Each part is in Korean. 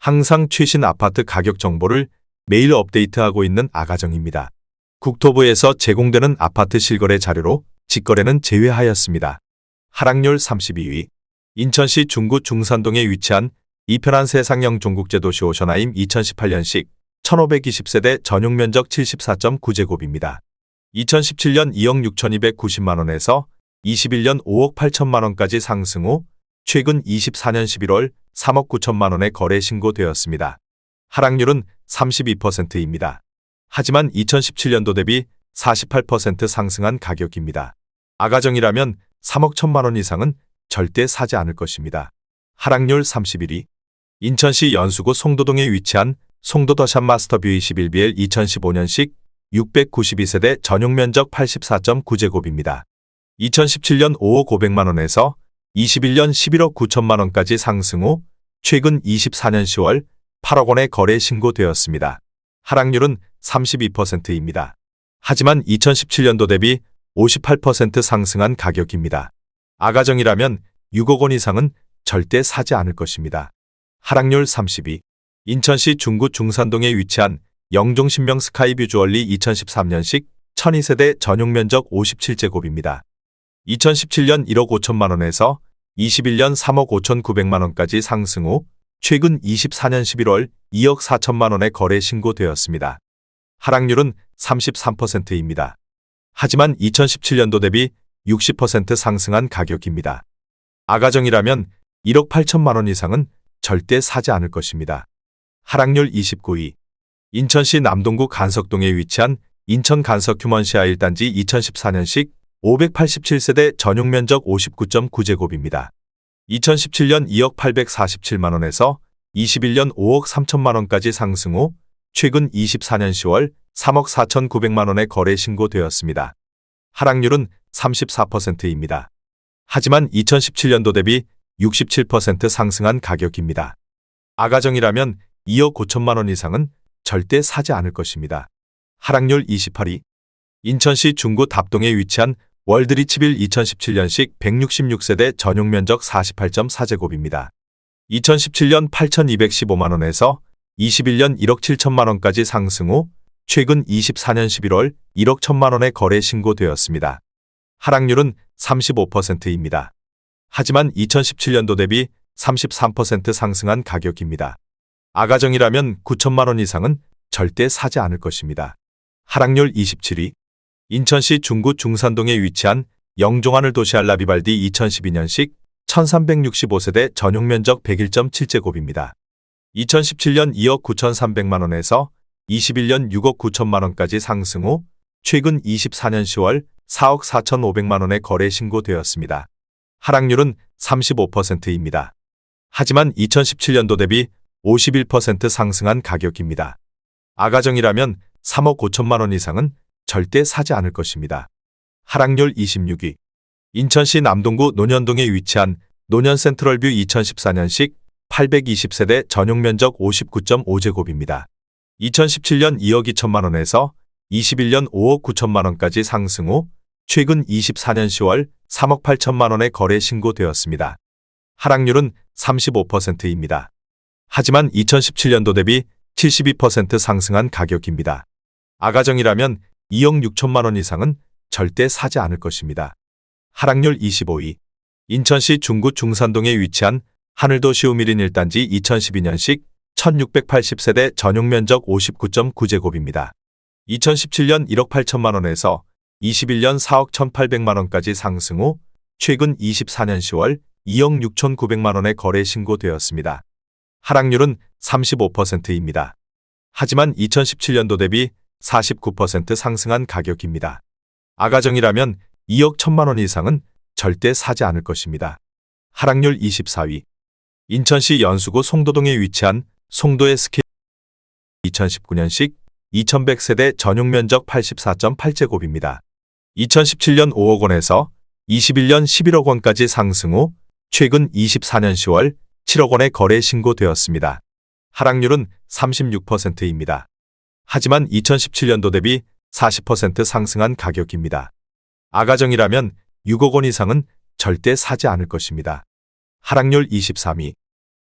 항상 최신 아파트 가격 정보를 매일 업데이트하고 있는 아가정입니다. 국토부에서 제공되는 아파트 실거래 자료로 직거래는 제외하였습니다. 하락률 32위. 인천시 중구 중산동에 위치한 이편한 세상형 종국제도시 오션하임 2018년식 1520세대 전용면적 74.9제곱입니다. 2017년 2억 6,290만원에서 21년 5억 8천만원까지 상승 후 최근 24년 11월 3억 9천만원에 거래 신고되었습니다. 하락률은 32%입니다. 하지만 2017년도 대비 48% 상승한 가격입니다. 아가정이라면 3억 1천만원 이상은 절대 사지 않을 것입니다. 하락률 31위. 인천시 연수구 송도동에 위치한 송도더샵 마스터뷰 21BL 2015년식 692세대 전용면적 84.9제곱입니다. 2017년 5억 500만원에서 21년 11억 9천만원까지 상승 후 최근 24년 10월 8억 원에 거래 신고되었습니다. 하락률은 32%입니다. 하지만 2017년도 대비 58% 상승한 가격입니다. 아가정이라면 6억 원 이상은 절대 사지 않을 것입니다. 하락률 32. 인천시 중구 중산동에 위치한 영종 신명 스카이뷰 주얼리 2013년식 1200세대 전용면적 57제곱입니다. 2017년 1억 5천만원에서 21년 3억 5,900만원까지 상승 후 최근 24년 11월 2억 4천만원에 거래 신고되었습니다. 하락률은 33%입니다. 하지만 2017년도 대비 60% 상승한 가격입니다. 아가정이라면 1억 8천만원 이상은 절대 사지 않을 것입니다. 하락률 29위. 인천시 남동구 간석동에 위치한 인천 간석 휴먼시아 1단지 2014년식 587세대 전용면적 59.9제곱입니다. 2017년 2억 847만원에서 21년 5억 3천만원까지 상승 후 최근 24년 10월 3억 4,900만원에 거래 신고되었습니다. 하락률은 34%입니다. 하지만 2017년도 대비 67% 상승한 가격입니다. 아가정이라면 2억 5천만원 이상은 절대 사지 않을 것입니다. 하락률 28위. 인천시 중구 답동에 위치한 월드리치빌 2017년식 166세대 전용면적 48.4제곱입니다. 2017년 8,215만원에서 21년 1억 7천만원까지 상승 후 최근 24년 11월 1억 1천만원에 거래 신고되었습니다. 하락률은 35%입니다. 하지만 2017년도 대비 33% 상승한 가격입니다. 아가정이라면 9천만원 이상은 절대 사지 않을 것입니다. 하락률 27위. 인천시 중구 중산동에 위치한 영종하늘 도시알 라비발디 2012년식 1365세대 전용면적 101.7제곱입니다. 2017년 2억 9,300만원에서 21년 6억 9천만원까지 상승 후 최근 24년 10월 4억 4,500만원에 거래 신고되었습니다. 하락률은 35%입니다. 하지만 2017년도 대비 51% 상승한 가격입니다. 아가정이라면 3억 5천만원 이상은 절대 사지 않을 것입니다. 하락률 26위. 인천시 남동구 논현동에 위치한 논현센트럴뷰 2014년식 820세대 전용면적 59.5제곱입니다. 2017년 2억 2천만원에서 21년 5억 9천만원까지 상승 후 최근 24년 10월 3억 8천만원에 거래 신고되었습니다. 하락률은 35%입니다. 하지만 2017년도 대비 72% 상승한 가격입니다. 아가정이라면 2억 6천만원 이상은 절대 사지 않을 것입니다. 하락률 25위. 인천시 중구 중산동에 위치한 하늘도시 우미린 1단지 2012년식 1680세대 전용면적 59.9제곱입니다. 2017년 1억 8천만원에서 21년 4억 1,800만원까지 상승 후 최근 24년 10월 2억 6,900만원에 거래 신고되었습니다. 하락률은 35%입니다. 하지만 2017년도 대비 49% 상승한 가격입니다. 아가정이라면 2억 1천만원 이상은 절대 사지 않을 것입니다. 하락률 24위. 인천시 연수구 송도동에 위치한 송도의 스케 2019년식 2100세대 전용면적 84.8제곱입니다. 2017년 5억 원에서 21년 11억 원까지 상승 후 최근 24년 10월 7억 원에 거래 신고되었습니다. 하락률은 36%입니다. 하지만 2017년도 대비 40% 상승한 가격입니다. 아가정이라면 6억 원 이상은 절대 사지 않을 것입니다. 하락률 23위.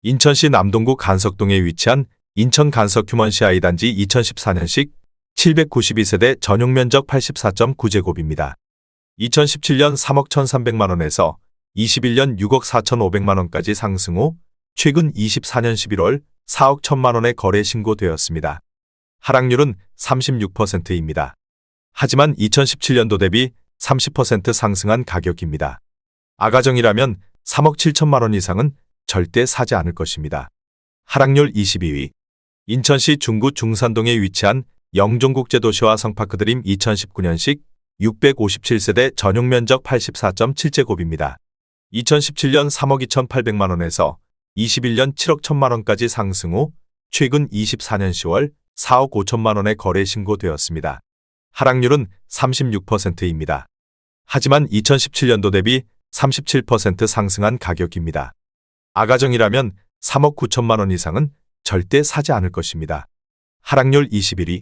인천시 남동구 간석동에 위치한 인천 간석 휴먼시 아이단지 2014년식 792세대 전용면적 84.9제곱입니다. 2017년 3억 1,300만원에서 21년 6억 4,500만원까지 상승 후 최근 24년 11월 4억 1,000만원에 거래 신고되었습니다. 하락률은 36%입니다. 하지만 2017년도 대비 30% 상승한 가격입니다. 아가정이라면 3억 7천만원 이상은 절대 사지 않을 것입니다. 하락률 22위. 인천시 중구 중산동에 위치한 영종국제도시와 성파크드림 2019년식 657세대 전용면적 84.7제곱입니다. 2017년 3억 2,800만원에서 21년 7억 1천만원까지 상승 후 최근 24년 10월 4억 5천만원에 거래 신고되었습니다. 하락률은 36%입니다. 하지만 2017년도 대비 37% 상승한 가격입니다. 아가정이라면 3억 9천만원 이상은 절대 사지 않을 것입니다. 하락률 21위.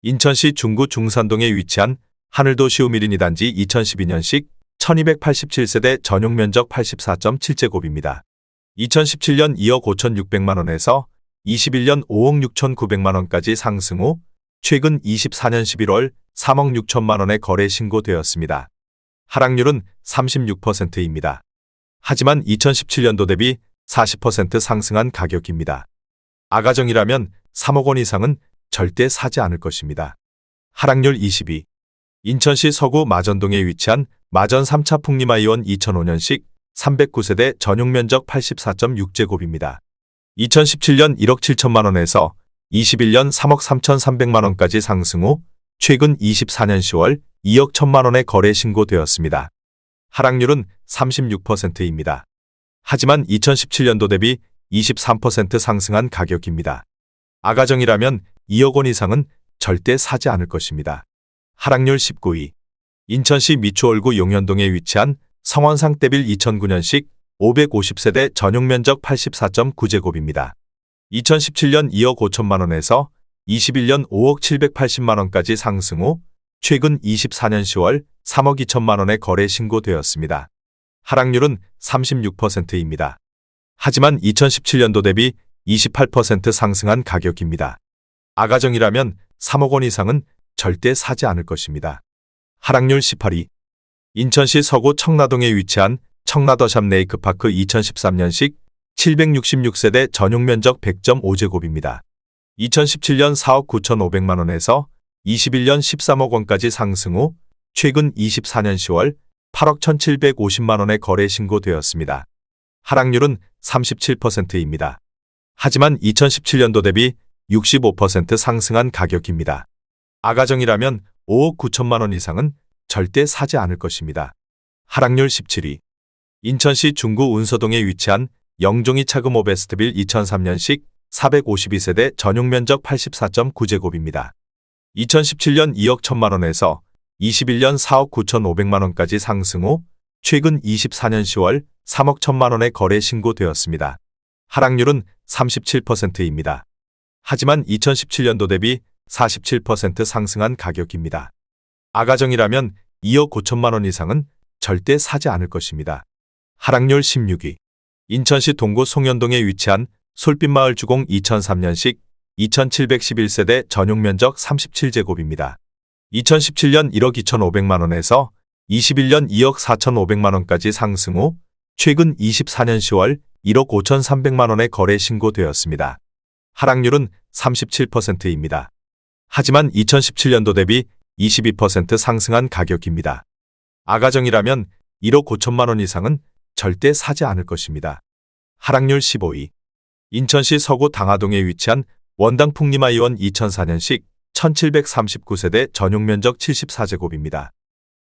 인천시 중구 중산동에 위치한 하늘도 시우미린 2단지 2012년식 1287세대 전용면적 84.7제곱입니다. 2017년 2억 5,600만원에서 21년 5억 6,900만원까지 상승 후 최근 24년 11월 3억 6천만원에 거래 신고되었습니다. 하락률은 36%입니다. 하지만 2017년도 대비 40% 상승한 가격입니다. 아가정이라면 3억 원 이상은 절대 사지 않을 것입니다. 하락률 22. 인천시 서구 마전동에 위치한 마전 3차 풍림아이원 2005년식 309세대 전용면적 84.6제곱입니다. 2017년 1억 7천만원에서 21년 3억 3,300만원까지 상승 후 최근 24년 10월 2억 1천만원에 거래 신고되었습니다. 하락률은 36%입니다. 하지만 2017년도 대비 23% 상승한 가격입니다. 아가정이라면 2억 원 이상은 절대 사지 않을 것입니다. 하락률 19위. 인천시 미추홀구 용현동에 위치한 성원상 떼빌 2009년식 550세대 전용면적 84.9제곱입니다. 2017년 2억 5천만원에서 21년 5억 780만원까지 상승 후 최근 24년 10월 3억 2천만원에 거래 신고되었습니다. 하락률은 36%입니다. 하지만 2017년도 대비 28% 상승한 가격입니다. 아가정이라면 3억 원 이상은 절대 사지 않을 것입니다. 하락률 18위. 인천시 서구 청라동에 위치한 청라더샵 레이크파크 2013년식 766세대 전용면적 100.5제곱입니다. 2017년 4억 9,500만원에서 21년 13억 원까지 상승 후 최근 24년 10월 8억 1,750만원에 거래 신고되었습니다. 하락률은 37%입니다. 하지만 2017년도 대비 65% 상승한 가격입니다. 아가정이라면 5억 9천만원 이상은 절대 사지 않을 것입니다. 하락률 17위. 인천시 중구 운서동에 위치한 영종이 차금 오베스트빌 2003년식 452세대 전용면적 84.9제곱입니다. 2017년 2억 1천만원에서 21년 4억 9,500만원까지 상승 후 최근 24년 10월 3억 1천만원에 거래 신고되었습니다. 하락률은 37%입니다. 하지만 2017년도 대비 47% 상승한 가격입니다. 아가정이라면 2억 5천만원 이상은 절대 사지 않을 것입니다. 하락률 16위. 인천시 동구 송현동에 위치한 솔빛마을 주공 2003년식 2711세대 전용면적 37제곱입니다. 2017년 1억 2,500만원에서 21년 2억 4,500만원까지 상승 후 최근 24년 10월 1억 5,300만원에 거래 신고되었습니다. 하락률은 37%입니다. 하지만 2017년도 대비 22% 상승한 가격입니다. 아가정이라면 1억 5천만원 이상은 절대 사지 않을 것입니다. 하락률 15위. 인천시 서구 당하동에 위치한 원당 풍림아이원 2004년식 1739세대 전용면적 74제곱입니다.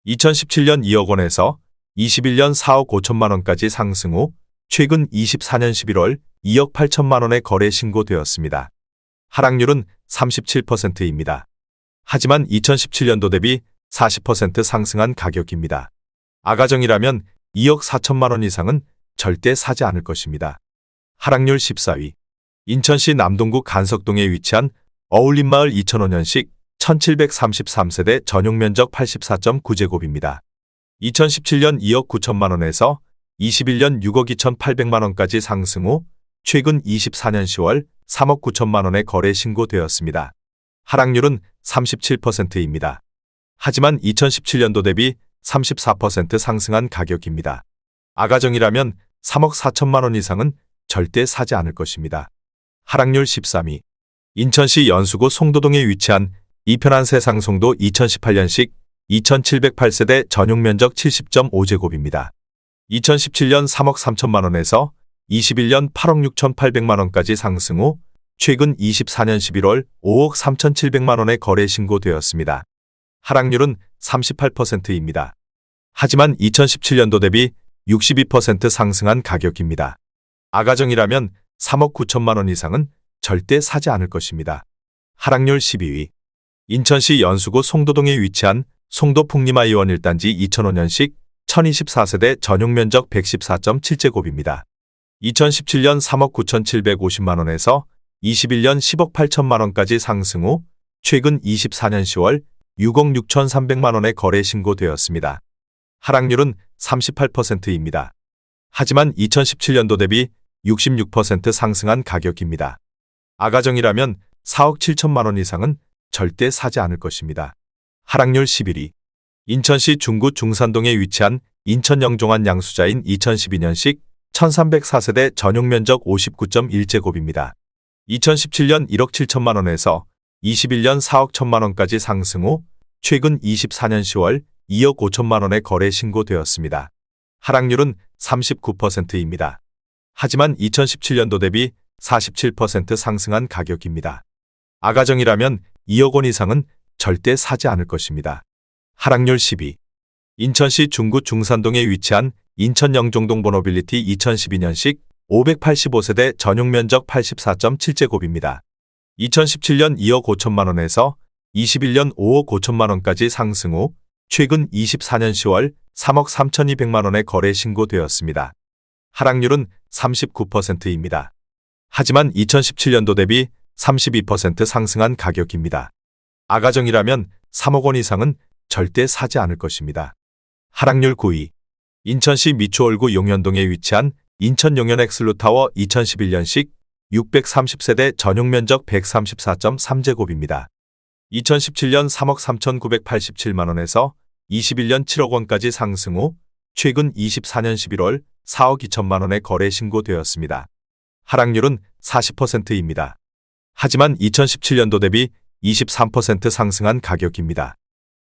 2017년 2억 원에서 21년 4억 5천만원까지 상승 후 최근 24년 11월 2억 8천만원에 거래 신고되었습니다. 하락률은 37%입니다. 하지만 2017년도 대비 40% 상승한 가격입니다. 아가정이라면 2억 4천만원 이상은 절대 사지 않을 것입니다. 하락률 14위. 인천시 남동구 간석동에 위치한 어울림마을 2005년식 1733세대 전용면적 84.9제곱입니다. 2017년 2억 9천만원에서 21년 6억 2,800만원까지 상승 후 최근 24년 10월 3억 9천만 원의 거래 신고되었습니다. 하락률은 37%입니다. 하지만 2017년도 대비 34% 상승한 가격입니다. 아가정이라면 3억 4천만 원 이상은 절대 사지 않을 것입니다. 하락률 13위. 인천시 연수구 송도동에 위치한 이편한 세상송도 2018년식 2708세대 전용 면적 70.5제곱입니다. 2017년 3억 3천만 원에서 21년 8억 6천8백만 원까지 상승 후 최근 24년 11월 5억 3천7백만 원의 거래 신고되었습니다. 하락률은 38%입니다. 하지만 2017년도 대비 62% 상승한 가격입니다. 아가정이라면 3억 9천만 원 이상은 절대 사지 않을 것입니다. 하락률 12위. 인천시 연수구 송도동에 위치한 송도 풍림아이원 1단지 2005년식 1024세대 전용 면적 114.7제곱입니다. 2017년 3억 9천7백오십만 원에서 21년 10억 8천만 원까지 상승 후 최근 24년 10월 6억 6천3백만 원의 거래 신고되었습니다. 하락률은 38%입니다. 하지만 2017년도 대비 66% 상승한 가격입니다. 아가정이라면 4억 7천만 원 이상은 절대 사지 않을 것입니다. 하락률 11위. 인천시 중구 중산동에 위치한 인천 영종한 양수자인 2012년식 1304세대 전용 면적 59.1제곱입니다. 2017년 1억 7천만 원에서 21년 4억 1천만 원까지 상승 후 최근 24년 10월 2억 5천만 원의 거래 신고되었습니다. 하락률은 39%입니다. 하지만 2017년도 대비 47% 상승한 가격입니다. 아가정이라면 2억 원 이상은 절대 사지 않을 것입니다. 하락률 10위. 인천시 중구 중산동에 위치한 인천 영종동 보노빌리티 2012년식 585세대 전용 면적 84.7제곱입니다. 2017년 2억 5천만 원에서 21년 5억 5천만 원까지 상승 후 최근 24년 10월 3억 3,200만 원의 거래 신고되었습니다. 하락률은 39%입니다. 하지만 2017년도 대비 32% 상승한 가격입니다. 아가정이라면 3억 원 이상은 절대 사지 않을 것입니다. 하락률 9위. 인천시 미추홀구 용현동에 위치한 인천 용현 엑슬루타워 2011년식 630세대 전용 면적 134.3제곱입니다. 2017년 3억 3,987만 원에서 21년 7억 원까지 상승 후 최근 24년 11월 4억 2천만 원의 거래 신고되었습니다. 하락률은 40%입니다. 하지만 2017년도 대비 23% 상승한 가격입니다.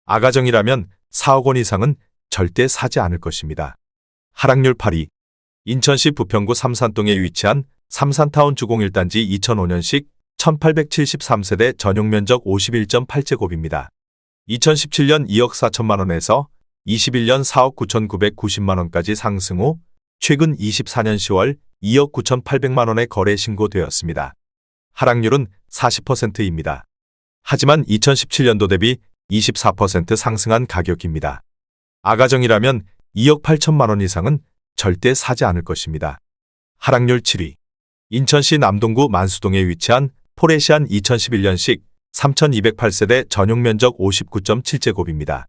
아가정이라면 4억 원 이상은 절대 사지 않을 것입니다. 하락률 8위. 인천시 부평구 삼산동에 위치한 삼산타운 주공 1단지 2005년식 1873세대 전용 면적 51.8제곱입니다. 2017년 2억 4천만 원에서 21년 4억 9,990만 원까지 상승 후 최근 24년 10월 2억 9,800만 원의 거래 신고되었습니다. 하락률은 40%입니다. 하지만 2017년도 대비 24% 상승한 가격입니다. 아가정이라면 2억 8천만 원 이상은 절대 사지 않을 것입니다. 하락률 7위. 인천시 남동구 만수동에 위치한 포레시안 2011년식 3208세대 전용 면적 59.7제곱입니다.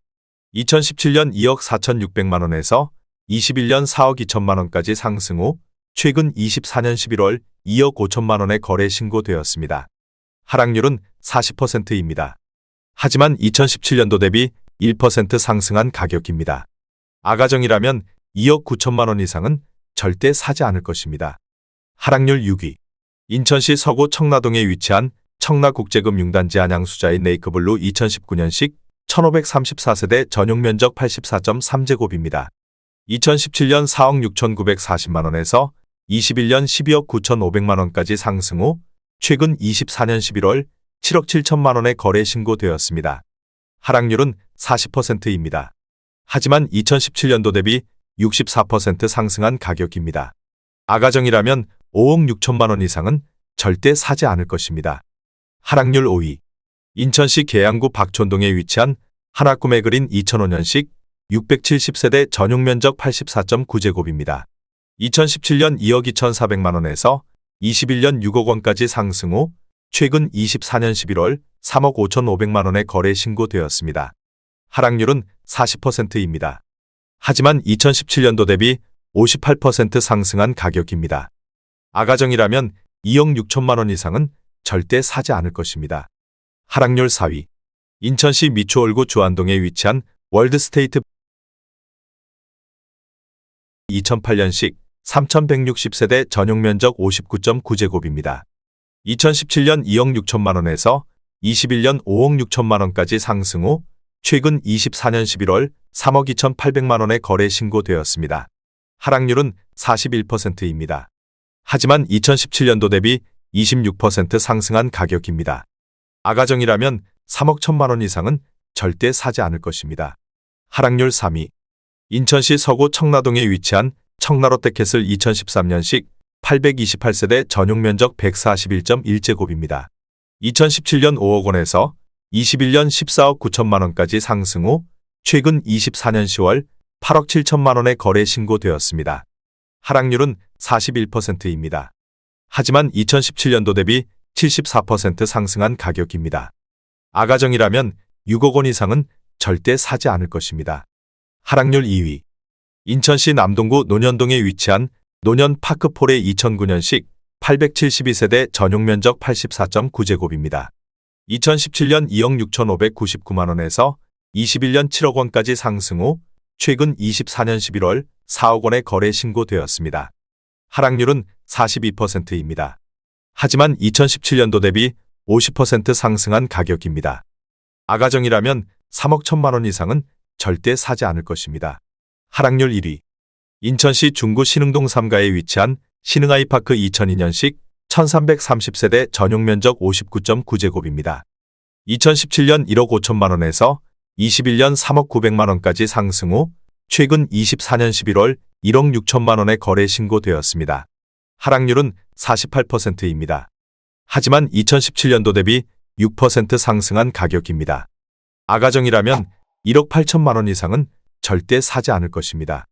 2017년 2억 4,600만 원에서 21년 4억 2천만 원까지 상승 후 최근 24년 11월 2억 5천만 원의 거래 신고되었습니다. 하락률은 40%입니다. 하지만 2017년도 대비 1% 상승한 가격입니다. 아가정이라면 2억 9천만 원 이상은 절대 사지 않을 것입니다. 하락률 6위. 인천시 서구 청라동에 위치한 청라국제금 6단지 안양수자인 네이크블루 2019년식 1534세대 전용 면적 84.3제곱입니다. 2017년 4억 6,940만 원에서 21년 12억 9,500만 원까지 상승 후 최근 24년 11월 7억 7천만 원의 거래 신고되었습니다. 하락률은 40%입니다. 하지만 2017년도 대비 64% 상승한 가격입니다. 아가정이라면 5억 6천만 원 이상은 절대 사지 않을 것입니다. 하락률 5위. 인천시 계양구 박촌동에 위치한 하나꿈에 그린 2005년식 670세대 전용 면적 84.9제곱입니다. 2017년 2억 2,400만 원에서 21년 6억 원까지 상승 후 최근 24년 11월 3억 5,500만 원의 거래 신고되었습니다. 하락률은 40%입니다. 하지만 2017년도 대비 58% 상승한 가격입니다. 아가정이라면 2억 6천만 원 이상은 절대 사지 않을 것입니다. 하락률 4위. 인천시 미추홀구 주안동에 위치한 월드스테이트 2008년식 3160세대 전용 면적 59.9제곱입니다. 2017년 2억 6천만 원에서 21년 5억 6천만 원까지 상승 후 최근 24년 11월 3억 2,800만 원에 거래 신고되었습니다. 하락률은 41%입니다. 하지만 2017년도 대비 26% 상승한 가격입니다. 아가정이라면 3억 1천만 원 이상은 절대 사지 않을 것입니다. 하락률 3위. 인천시 서구 청라동에 위치한 청라롯데캐슬 2013년식 828세대 전용 면적 141.1제곱입니다. 2017년 5억 원에서 21년 14억 9천만 원까지 상승 후 최근 24년 10월 8억 7천만 원에 거래 신고되었습니다. 하락률은 41%입니다. 하지만 2017년도 대비 74% 상승한 가격입니다. 아가정이라면 6억 원 이상은 절대 사지 않을 것입니다. 하락률 2위. 인천시 남동구 논현동에 위치한 논현파크폴의 2009년식 872세대 전용 면적 84.9제곱입니다. 2017년 2억 6,599만 원에서 21년 7억 원까지 상승 후 최근 24년 11월 4억 원에 거래 신고되었습니다. 하락률은 42%입니다. 하지만 2017년도 대비 50% 상승한 가격입니다. 아가정이라면 3억 1천만 원 이상은 절대 사지 않을 것입니다. 하락률 1위. 인천시 중구 신흥동 3가에 위치한 신흥아이파크 2002년식 1330세대 전용 면적 59.9제곱입니다. 2017년 1억 5천만 원에서 21년 3억 900만 원까지 상승 후 최근 24년 11월 1억 6천만 원에 거래 신고되었습니다. 하락률은 48%입니다. 하지만 2017년도 대비 6% 상승한 가격입니다. 아가정이라면 1억 8천만 원 이상은 절대 사지 않을 것입니다.